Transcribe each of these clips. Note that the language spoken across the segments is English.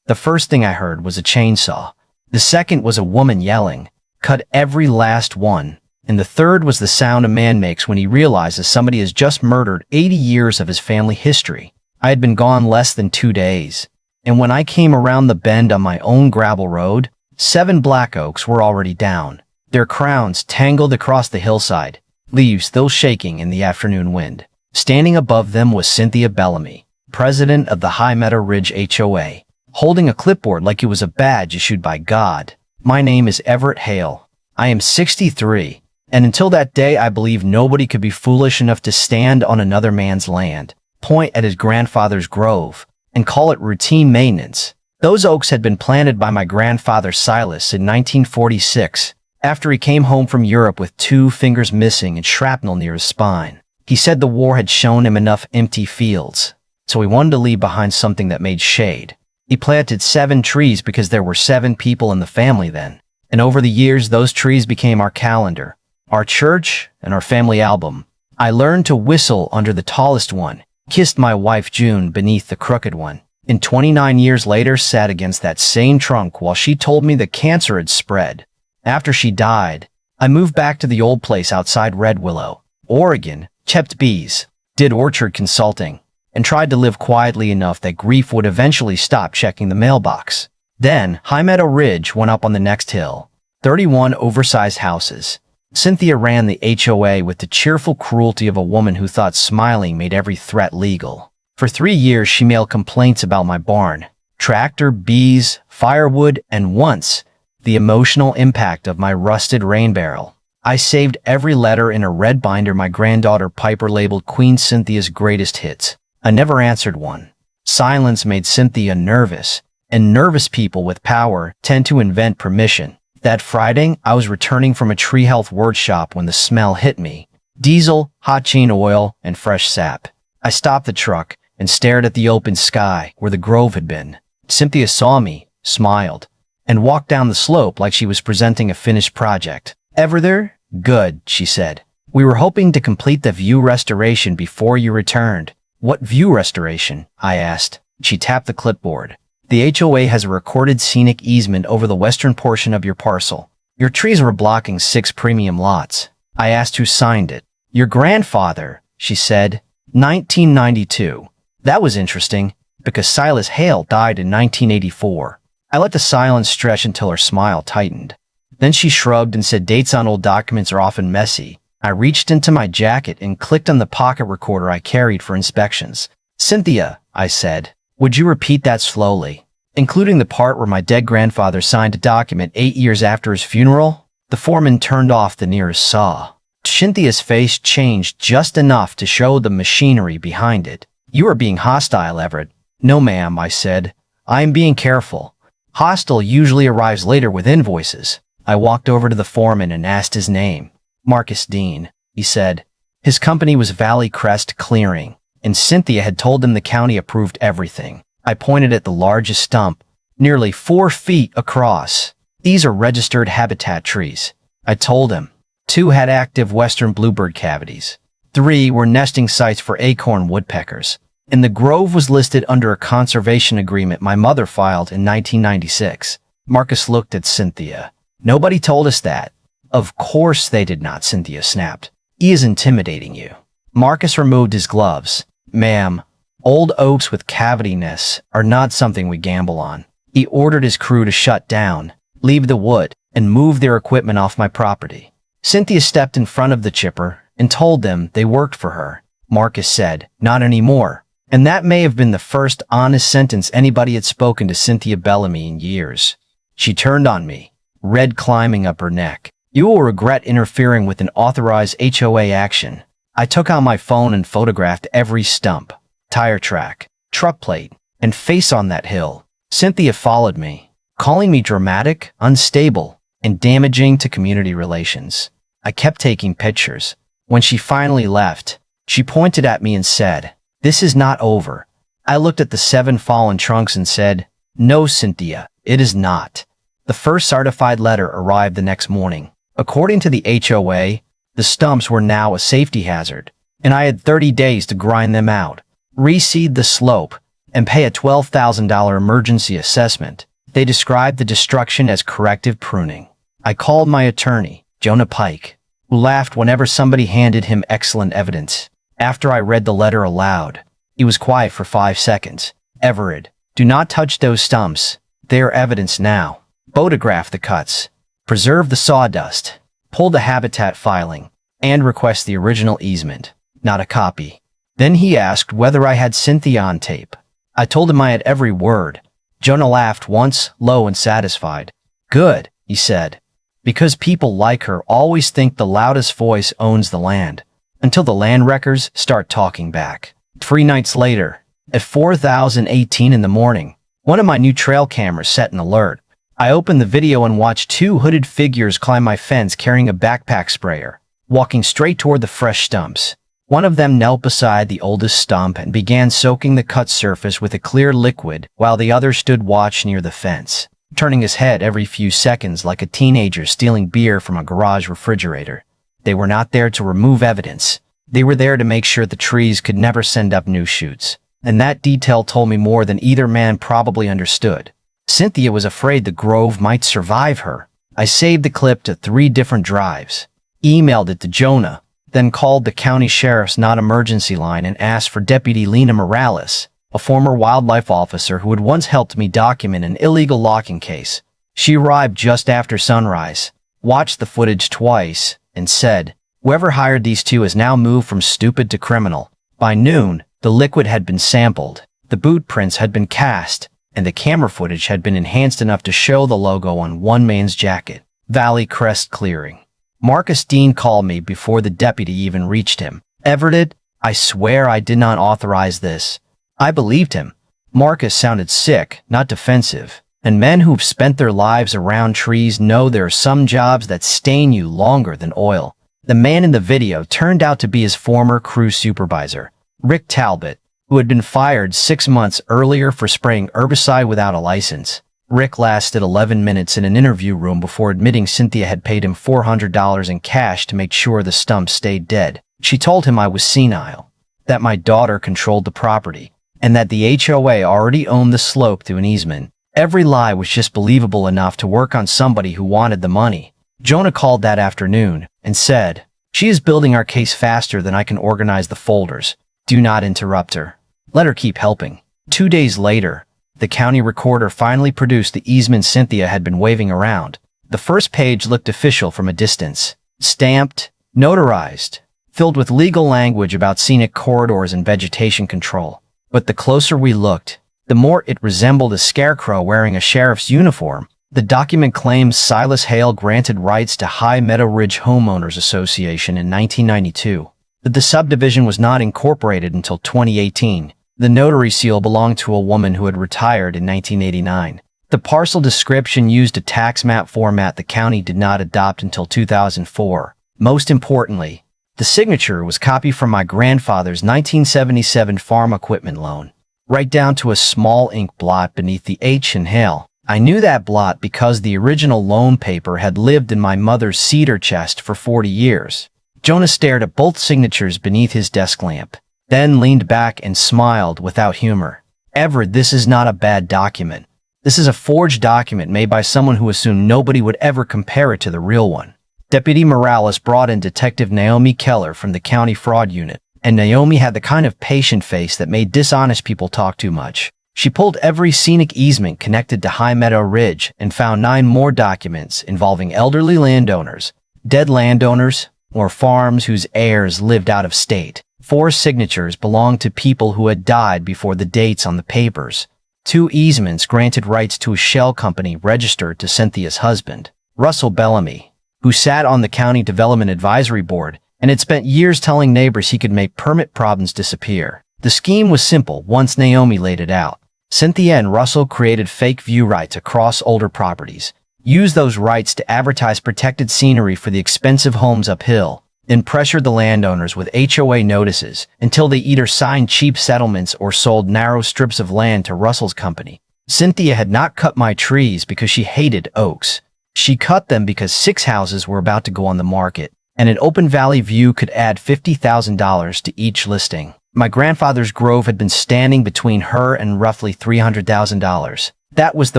The first thing I heard was a chainsaw. The second was a woman yelling, "Cut every last one." And the third was the sound a man makes when he realizes somebody has just murdered 80 years of his family history. I had been gone less than 2 days, and when I came around the bend on my own gravel road, 7 black oaks were already down, their crowns tangled across the hillside, leaves still shaking in the afternoon wind. Standing above them was Cynthia Bellamy, president of the High Meadow Ridge HOA, holding a clipboard like it was a badge issued by God. "My name is Everett Hale. I am 63. And until that day, I believe nobody could be foolish enough to stand on another man's land, point at his grandfather's grove, and call it routine maintenance." Those oaks had been planted by my grandfather Silas in 1946, after he came home from Europe with 2 fingers missing and shrapnel near his spine. He said the war had shown him enough empty fields, so he wanted to leave behind something that made shade. He planted 7 trees because there were 7 people in the family then, and over the years those trees became our calendar, our church, and our family album. I learned to whistle under the tallest one, kissed my wife June beneath the crooked one, and 29 years later sat against that same trunk while she told me that cancer had spread. After she died, I moved back to the old place outside Red Willow, Oregon, kept bees, did orchard consulting, and tried to live quietly enough that grief would eventually stop checking the mailbox. Then, High Meadow Ridge went up on the next hill, 31 oversized houses. Cynthia ran the HOA with the cheerful cruelty of a woman who thought smiling made every threat legal. For 3 years, she mailed complaints about my barn, tractor, bees, firewood, and once, the emotional impact of my rusted rain barrel. I saved every letter in a red binder my granddaughter Piper labeled Queen Cynthia's Greatest Hits. I never answered one. Silence made Cynthia nervous, and nervous people with power tend to invent permission. That Friday, I was returning from a tree health workshop when the smell hit me. Diesel, hot chain oil, and fresh sap. I stopped the truck and stared at the open sky where the grove had been. Cynthia saw me, smiled, and walked down the slope like she was presenting a finished project. "Ever there?" "Good," she said. "We were hoping to complete the view restoration before you returned." "What view restoration?" I asked. She tapped the clipboard. "The HOA has a recorded scenic easement over the western portion of your parcel. Your trees were blocking 6 premium lots." I asked who signed it. "Your grandfather," she said. 1992. That was interesting, because Silas Hale died in 1984. I let the silence stretch until her smile tightened. Then she shrugged and said dates on old documents are often messy. I reached into my jacket and clicked on the pocket recorder I carried for inspections. "Cynthia," I said, "would you repeat that slowly, including the part where my dead grandfather signed a document 8 years after his funeral?" The foreman turned off the nearest saw. Cynthia's face changed just enough to show the machinery behind it. "You are being hostile, Everett." "No, ma'am," I said. "I am being careful. Hostile usually arrives later with invoices." I walked over to the foreman and asked his name. "Marcus Dean," he said. His company was Valley Crest Clearing, and Cynthia had told him the county approved everything. I pointed at the largest stump, nearly 4 feet across. "These are registered habitat trees," I told him. 2 had active western bluebird cavities. 3 were nesting sites for acorn woodpeckers. And the grove was listed under a conservation agreement my mother filed in 1996. Marcus looked at Cynthia. "Nobody told us that." "Of course they did not," Cynthia snapped. "He is intimidating you." Marcus removed his gloves. "Ma'am, old oaks with cavity nests are not something we gamble on." He ordered his crew to shut down, leave the wood, and move their equipment off my property. Cynthia stepped in front of the chipper and told them they worked for her. Marcus said, "Not anymore." And that may have been the first honest sentence anybody had spoken to Cynthia Bellamy in years. She turned on me, red climbing up her neck. "You will regret interfering with an authorized HOA action." I took out my phone and photographed every stump, tire track, truck plate, and face on that hill. Cynthia followed me, calling me dramatic, unstable, and damaging to community relations. I kept taking pictures. When she finally left, she pointed at me and said, "This is not over." I looked at the 7 fallen trunks and said, "No, Cynthia, it is not." The first certified letter arrived the next morning. According to the HOA, the stumps were now a safety hazard, and I had 30 days to grind them out, reseed the slope, and pay a $12,000 emergency assessment. They described the destruction as corrective pruning. I called my attorney, Jonah Pike, who laughed whenever somebody handed him excellent evidence. After I read the letter aloud, he was quiet for 5 seconds. Everett, do not touch those stumps. They are evidence now. Photograph the cuts. Preserve the sawdust. Pull the habitat filing. And request the original easement, not a copy. Then he asked whether I had Cynthia on tape. I told him I had every word. Jonah laughed once, low and satisfied. Good, he said. Because people like her always think the loudest voice owns the land, until the land wreckers start talking back. 3 nights later, at 4:18 in the morning, one of my new trail cameras set an alert. I opened the video and watched 2 hooded figures climb my fence carrying a backpack sprayer, walking straight toward the fresh stumps. One of them knelt beside the oldest stump and began soaking the cut surface with a clear liquid, while the other stood watch near the fence, turning his head every few seconds like a teenager stealing beer from a garage refrigerator. They were not there to remove evidence. They were there to make sure the trees could never send up new shoots. And that detail told me more than either man probably understood. Cynthia was afraid the grove might survive her. I saved the clip to 3 different drives, emailed it to Jonah, then called the county sheriff's non-emergency line and asked for Deputy Lena Morales, a former wildlife officer who had once helped me document an illegal logging case. She arrived just after sunrise, watched the footage twice, and said, "Whoever hired these 2 has now moved from stupid to criminal." By noon, the liquid had been sampled, the boot prints had been cast, and the camera footage had been enhanced enough to show the logo on one man's jacket, Valley Crest Clearing. Marcus Dean called me before the deputy even reached him. "Everett, I swear I did not authorize this." I believed him. Marcus sounded sick, not defensive, and men who've spent their lives around trees know there are some jobs that stain you longer than oil. The man in the video turned out to be his former crew supervisor, Rick Talbot, who had been fired 6 months earlier for spraying herbicide without a license. Rick lasted 11 minutes in an interview room before admitting Cynthia had paid him $400 in cash to make sure the stump stayed dead. She told him I was senile, that my daughter controlled the property, and that the HOA already owned the slope through an easement. Every lie was just believable enough to work on somebody who wanted the money. Jonah called that afternoon and said, "She is building our case faster than I can organize the folders. Do not interrupt her. Let her keep helping." 2 days later, the county recorder finally produced the easement Cynthia had been waving around. The first page looked official from a distance, stamped, notarized, filled with legal language about scenic corridors and vegetation control. But the closer we looked, the more it resembled a scarecrow wearing a sheriff's uniform. The document claims Silas Hale granted rights to High Meadow Ridge Homeowners Association in 1992. But the subdivision was not incorporated until 2018. The notary seal belonged to a woman who had retired in 1989. The parcel description used a tax map format the county did not adopt until 2004. Most importantly, the signature was copied from my grandfather's 1977 farm equipment loan, right down to a small ink blot beneath the H in Hale. I knew that blot because the original loan paper had lived in my mother's cedar chest for 40 years. Jonah stared at both signatures beneath his desk lamp, then leaned back and smiled without humor. "Everett, this is not a bad document. This is a forged document made by someone who assumed nobody would ever compare it to the real one." Deputy Morales brought in Detective Naomi Keller from the county fraud unit, and Naomi had the kind of patient face that made dishonest people talk too much. She pulled every scenic easement connected to High Meadow Ridge and found 9 more documents involving elderly landowners, dead landowners, or farms whose heirs lived out of state. 4 signatures belonged to people who had died before the dates on the papers. 2 easements granted rights to a shell company registered to Cynthia's husband, Russell Bellamy, who sat on the County Development Advisory Board and had spent years telling neighbors he could make permit problems disappear. The scheme was simple once Naomi laid it out. Cynthia and Russell created fake view rights across older properties, used those rights to advertise protected scenery for the expensive homes uphill, then pressured the landowners with HOA notices until they either signed cheap settlements or sold narrow strips of land to Russell's company. Cynthia had not cut my trees because she hated oaks. She cut them because 6 houses were about to go on the market, and an open valley view could add $50,000 to each listing. My grandfather's grove had been standing between her and roughly $300,000. That was the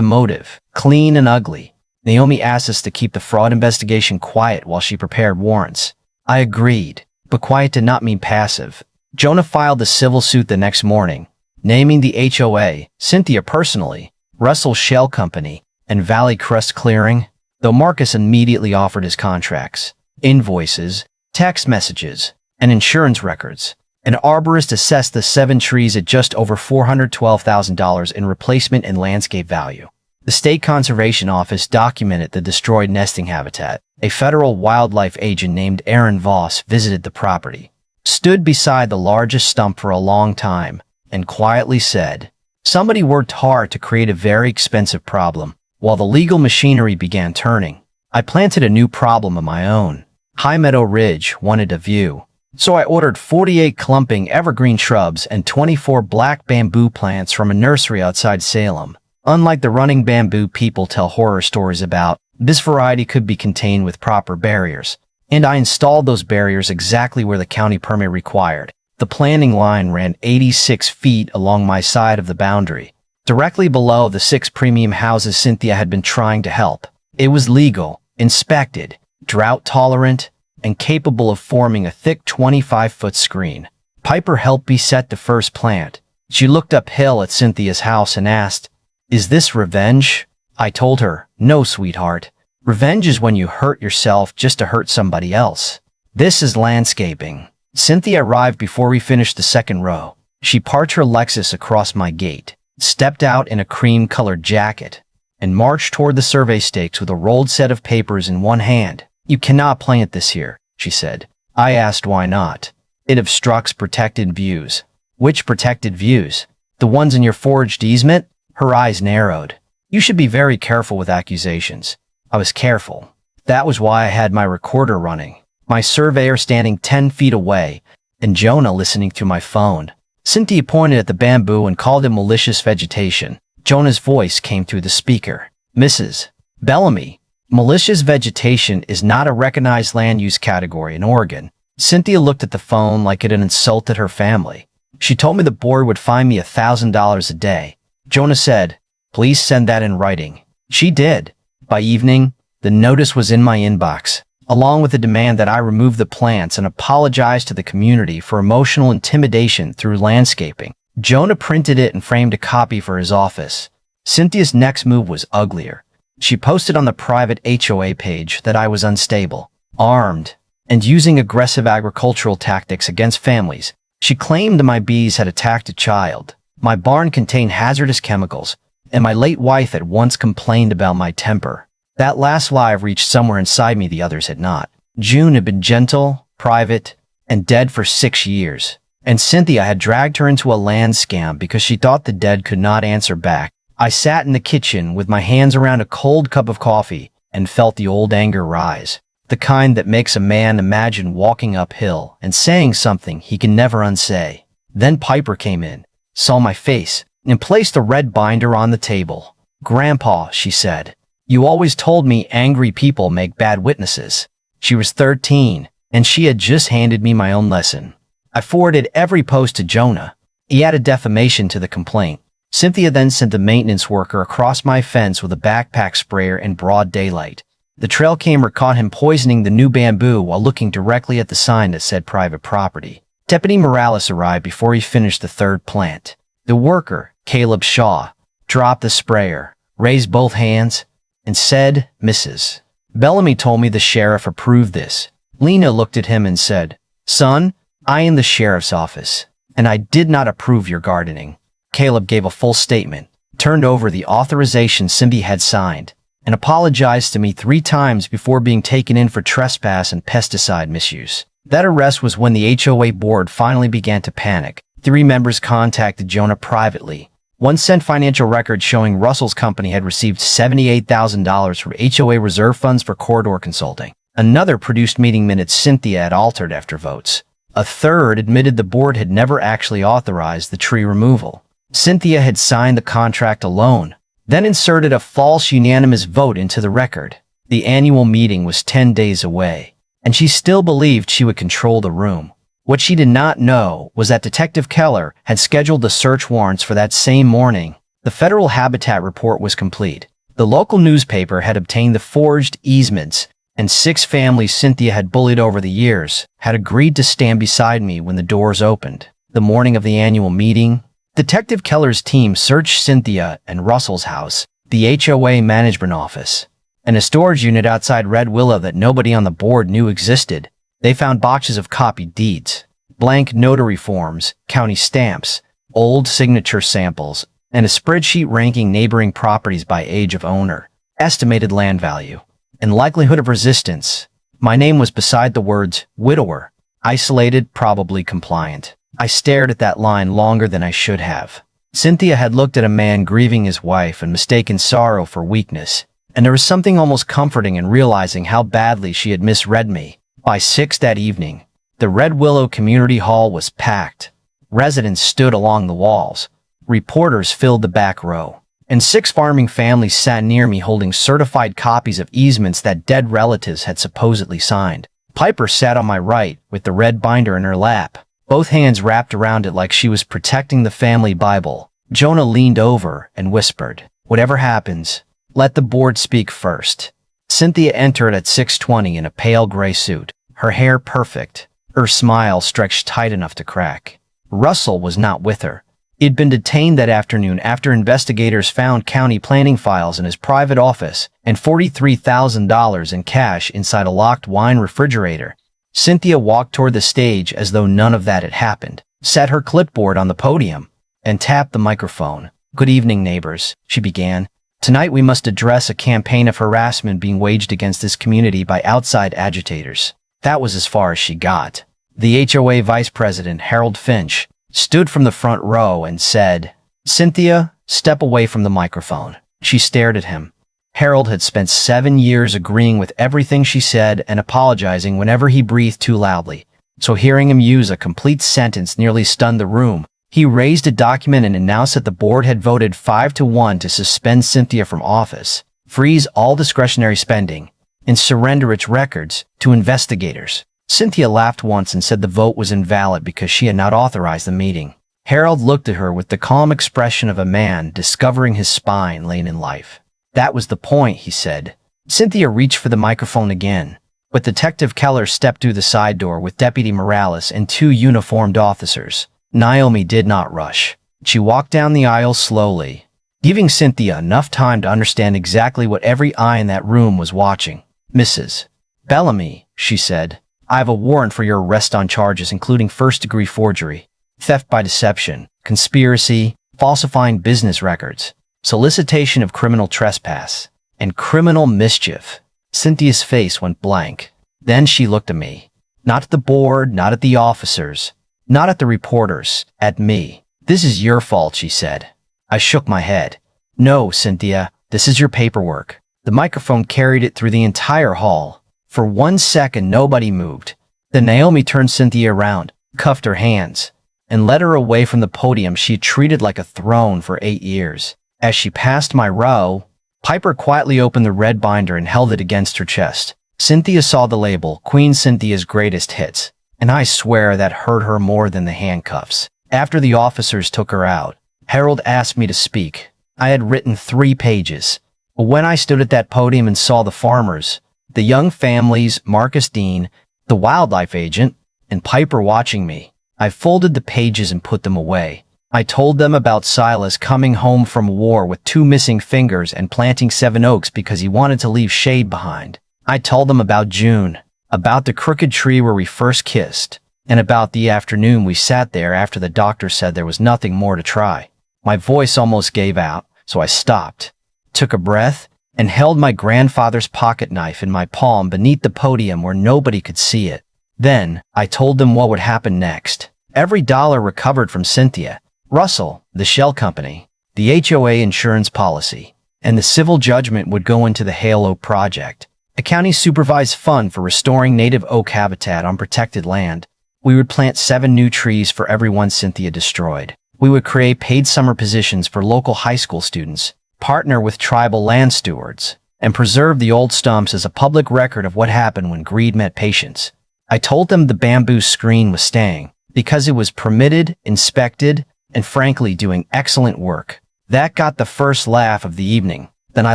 motive, clean and ugly. Naomi asked us to keep the fraud investigation quiet while she prepared warrants. I agreed, but quiet did not mean passive. Jonah filed a civil suit the next morning, naming the HOA, Cynthia personally, Russell Shell Company, and Valley Crest Clearing, though Marcus immediately offered his contracts, invoices, text messages, and insurance records. An arborist assessed the 7 trees at just over $412,000 in replacement and landscape value. The State Conservation Office documented the destroyed nesting habitat. A federal wildlife agent named Aaron Voss visited the property, stood beside the largest stump for a long time, and quietly said, "Somebody worked hard to create a very expensive problem." While the legal machinery began turning, I planted a new problem of my own. High Meadow Ridge wanted a view, so I ordered 48 clumping evergreen shrubs and 24 black bamboo plants from a nursery outside Salem. Unlike the running bamboo people tell horror stories about, this variety could be contained with proper barriers, and I installed those barriers exactly where the county permit required. The planting line ran 86 feet along my side of the boundary, directly below the 6 premium houses Cynthia had been trying to help. It was legal, inspected, drought-tolerant, and capable of forming a thick 25-foot screen. Piper helped me set the first plant. She looked uphill at Cynthia's house and asked, "Is this revenge?" I told her, "No, sweetheart. Revenge is when you hurt yourself just to hurt somebody else. This is landscaping." Cynthia arrived before we finished the second row. She parked her Lexus across my gate, stepped out in a cream-colored jacket, and marched toward the survey stakes with a rolled set of papers in one hand. "You cannot plant this here," she said. I asked why not. "It obstructs protected views." "Which protected views? The ones in your forged easement?" Her eyes narrowed. "You should be very careful with accusations." I was careful. That was why I had my recorder running, my surveyor standing 10 feet away, and Jonah listening through my phone. Cynthia pointed at the bamboo and called it malicious vegetation. Jonah's voice came through the speaker. "Mrs. Bellamy, malicious vegetation is not a recognized land use category in Oregon." Cynthia looked at the phone like it had insulted her family. "She told me the board would fine me $1,000 a day." Jonah said, "Please send that in writing." She did. By evening, the notice was in my inbox, along with the demand that I remove the plants and apologize to the community for emotional intimidation through landscaping. Jonah printed it and framed a copy for his office. Cynthia's next move was uglier. She posted on the private HOA page that I was unstable, armed, and using aggressive agricultural tactics against families. She claimed my bees had attacked a child, my barn contained hazardous chemicals, and my late wife had once complained about my temper. That last lie reached somewhere inside me the others had not. June had been gentle, private, and dead for 6 years, and Cynthia had dragged her into a land scam because she thought the dead could not answer back. I sat in the kitchen with my hands around a cold cup of coffee and felt the old anger rise, the kind that makes a man imagine walking uphill and saying something he can never unsay. Then Piper came in, saw my face, and placed a red binder on the table. "Grandpa," she said, "you always told me angry people make bad witnesses." She was 13, and she had just handed me my own lesson. I forwarded every post to Jonah. He added defamation to the complaint. Cynthia then sent a maintenance worker across my fence with a backpack sprayer in broad daylight. The trail camera caught him poisoning the new bamboo while looking directly at the sign that said private property. Deputy Morales arrived before he finished the third plant. The worker, Caleb Shaw, dropped the sprayer, raised both hands, and said, "Mrs. Bellamy told me the sheriff approved this." Lena looked at him and said, "Son, I am the sheriff's office, and I did not approve your gardening." Caleb gave a full statement, turned over the authorization Cynthia had signed, and apologized to me 3 times before being taken in for trespass and pesticide misuse. That arrest was when the HOA board finally began to panic. 3 members contacted Jonah privately. One sent financial records showing Russell's company had received $78,000 from HOA reserve funds for corridor consulting. Another produced meeting minutes Cynthia had altered after votes. A third admitted the board had never actually authorized the tree removal. Cynthia had signed the contract alone, then inserted a false unanimous vote into the record. The annual meeting was 10 days away, and she still believed she would control the room. What she did not know was that Detective Keller had scheduled the search warrants for that same morning. The federal habitat report was complete. The local newspaper had obtained the forged easements, and 6 families Cynthia had bullied over the years had agreed to stand beside me when the doors opened. The morning of the annual meeting, Detective Keller's team searched Cynthia and Russell's house, the HOA management office, and a storage unit outside Red Willow that nobody on the board knew existed. They found boxes of copied deeds, blank notary forms, county stamps, old signature samples, and a spreadsheet ranking neighboring properties by age of owner, estimated land value, and likelihood of resistance. My name was beside the words widower, isolated, probably compliant. I stared at that line longer than I should have. Cynthia had looked at a man grieving his wife and mistaken sorrow for weakness, and there was something almost comforting in realizing how badly she had misread me. By 6 that evening, the Red Willow Community Hall was packed. Residents stood along the walls. Reporters filled the back row, and 6 farming families sat near me holding certified copies of easements that dead relatives had supposedly signed. Piper sat on my right with the red binder in her lap, both hands wrapped around it like she was protecting the family Bible. Jonah leaned over and whispered, "Whatever happens, let the board speak first." Cynthia entered at 6:20 in a pale gray suit, her hair perfect, her smile stretched tight enough to crack. Russell was not with her. He'd been detained that afternoon after investigators found county planning files in his private office and $43,000 in cash inside a locked wine refrigerator. Cynthia walked toward the stage as though none of that had happened, set her clipboard on the podium, and tapped the microphone. "Good evening, neighbors," she began. "Tonight we must address a campaign of harassment being waged against this community by outside agitators." That was as far as she got. The HOA Vice President, Harold Finch, stood from the front row and said, "Cynthia, step away from the microphone." She stared at him. Harold had spent 7 years agreeing with everything she said and apologizing whenever he breathed too loudly. So hearing him use a complete sentence nearly stunned the room. He raised a document and announced that the board had voted 5-1 to suspend Cynthia from office, freeze all discretionary spending, and surrender its records to investigators. Cynthia laughed once and said the vote was invalid because she had not authorized the meeting. Harold looked at her with the calm expression of a man discovering his spine late in life. "That was the point," he said. Cynthia reached for the microphone again, but Detective Keller stepped through the side door with Deputy Morales and 2 uniformed officers. Naomi did not rush. She walked down the aisle slowly, giving Cynthia enough time to understand exactly what every eye in that room was watching. "Mrs. Bellamy," she said, "I have a warrant for your arrest on charges including first-degree forgery, theft by deception, conspiracy, falsifying business records, solicitation of criminal trespass, and criminal mischief." Cynthia's face went blank. Then she looked at me. Not at the board, not at the officers, not at the reporters, at me. "This is your fault," she said. I shook my head. "No, Cynthia, this is your paperwork." The microphone carried it through the entire hall. For 1 second, nobody moved. Then Naomi turned Cynthia around, cuffed her hands, and led her away from the podium she had treated like a throne for 8 years. As she passed my row, Piper quietly opened the red binder and held it against her chest. Cynthia saw the label, Queen Cynthia's Greatest Hits, and I swear that hurt her more than the handcuffs. After the officers took her out, Harold asked me to speak. I had written 3 pages. But when I stood at that podium and saw the farmers, the young families, Marcus Dean, the wildlife agent, and Piper watching me, I folded the pages and put them away. I told them about Silas coming home from war with 2 missing fingers and planting 7 oaks because he wanted to leave shade behind. I told them about June, about the crooked tree where we first kissed, and about the afternoon we sat there after the doctor said there was nothing more to try. My voice almost gave out, so I stopped, took a breath, and held my grandfather's pocket knife in my palm beneath the podium where nobody could see it. Then, I told them what would happen next. Every dollar recovered from Cynthia, Russell, the shell company, the HOA insurance policy, and the civil judgment would go into the Halo project, a county-supervised fund for restoring native oak habitat on protected land. We would plant 7 new trees for every one Cynthia destroyed. We would create paid summer positions for local high school students, partner with tribal land stewards, and preserve the old stumps as a public record of what happened when greed met patience. I told them the bamboo screen was staying because it was permitted, inspected, and frankly doing excellent work. That got the first laugh of the evening. Then I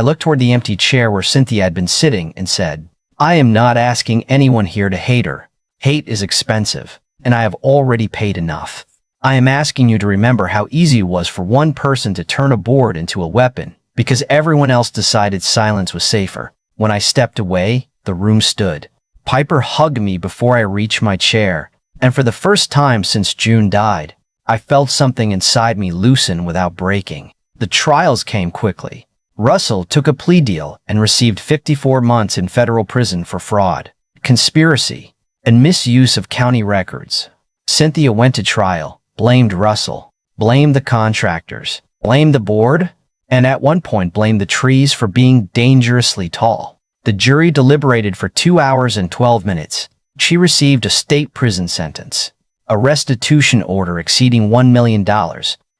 looked toward the empty chair where Cynthia had been sitting and said, I am not asking anyone here to hate her. Hate is expensive, and I have already paid enough. I am asking you to remember how easy it was for one person to turn a board into a weapon because everyone else decided silence was safer. When I stepped away, the room stood. Piper hugged me before I reached my chair, and for the first time since June died, I felt something inside me loosen without breaking. The trials came quickly. Russell took a plea deal and received 54 months in federal prison for fraud, conspiracy, and misuse of county records. Cynthia went to trial, blamed Russell, blamed the contractors, blamed the board, and at one point blamed the trees for being dangerously tall. The jury deliberated for 2 hours and 12 minutes. She received a state prison sentence, a restitution order exceeding $1 million,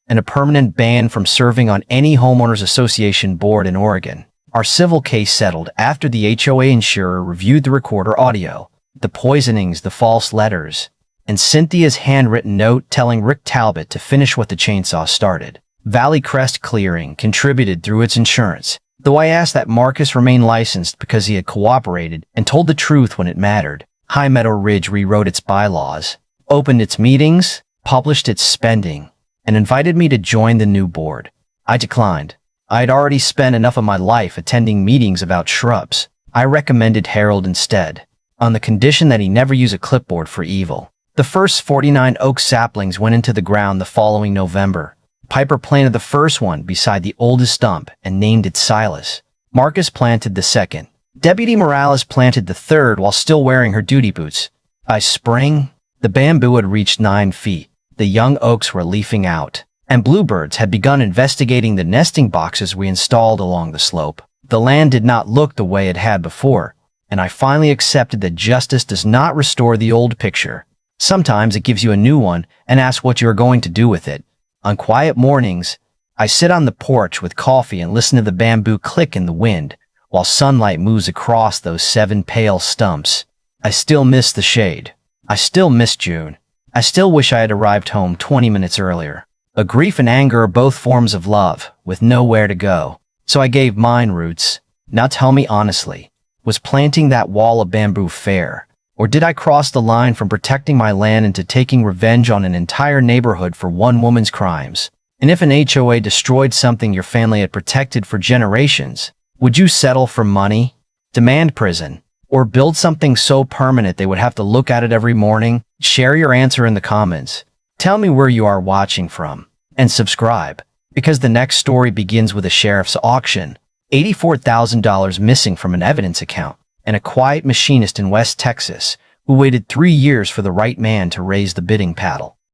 and a permanent ban from serving on any homeowners association board in Oregon. Our civil case settled after the HOA insurer reviewed the recorder audio, the poisonings, the false letters, and Cynthia's handwritten note telling Rick Talbot to finish what the chainsaw started. Valley Crest Clearing contributed through its insurance, though I asked that Marcus remain licensed because he had cooperated and told the truth when it mattered. High Meadow Ridge rewrote its bylaws, opened its meetings, published its spending, and invited me to join the new board. I declined. I had already spent enough of my life attending meetings about shrubs. I recommended Harold instead, on the condition that he never use a clipboard for evil. The first 49 oak saplings went into the ground the following November. Piper planted the first one beside the oldest stump and named it Silas. Marcus planted the second. Deputy Morales planted the third while still wearing her duty boots. By spring, the bamboo had reached 9 feet. The young oaks were leafing out, and bluebirds had begun investigating the nesting boxes we installed along the slope. The land did not look the way it had before, and I finally accepted that justice does not restore the old picture. Sometimes it gives you a new one and asks what you are going to do with it. On quiet mornings, I sit on the porch with coffee and listen to the bamboo click in the wind, while sunlight moves across those 7 pale stumps. I still miss the shade. I still miss June. I still wish I had arrived home 20 minutes earlier. A grief and anger are both forms of love, with nowhere to go. So I gave mine roots. Now tell me honestly, was planting that wall of bamboo fair? Or did I cross the line from protecting my land into taking revenge on an entire neighborhood for one woman's crimes? And if an HOA destroyed something your family had protected for generations, would you settle for money, demand prison, or build something so permanent they would have to look at it every morning? Share your answer in the comments. Tell me where you are watching from, and subscribe, because the next story begins with a sheriff's auction, $84,000 missing from an evidence account, and a quiet machinist in West Texas who waited 3 years for the right man to raise the bidding paddle.